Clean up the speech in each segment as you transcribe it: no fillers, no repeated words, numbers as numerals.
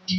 माया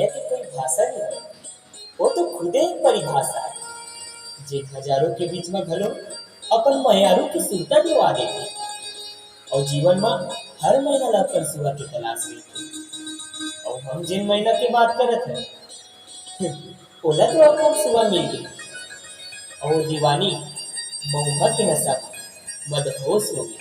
की कोई भाषा नहीं है, वो तो खुदे एक परिभाषा है। जे हजारों के बीच में घलो अपन मयारू की सुरता दिवा देते और जीवन में हर महीना ला अपन सुबह की तलाश लेते। और हम जिन महीना की बात करत हैं ओला तो अपन सुबह मिल गई और वो दीवानी मऊहा के नशा में मदहोश हो गई।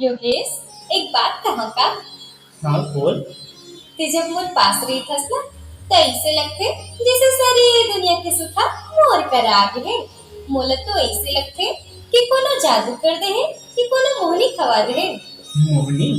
योगेश, एक बात कहा का? हाँ बोल। ते जब मोर पास रही थस ना, तो ऐसे लगते जैसे सारी दुनिया के सुखा मोर कर आगे है। मोला तो ऐसे लगते कि कोनो जादू कर दे है कि कोनो मोहनी खवा दे है। मोहनी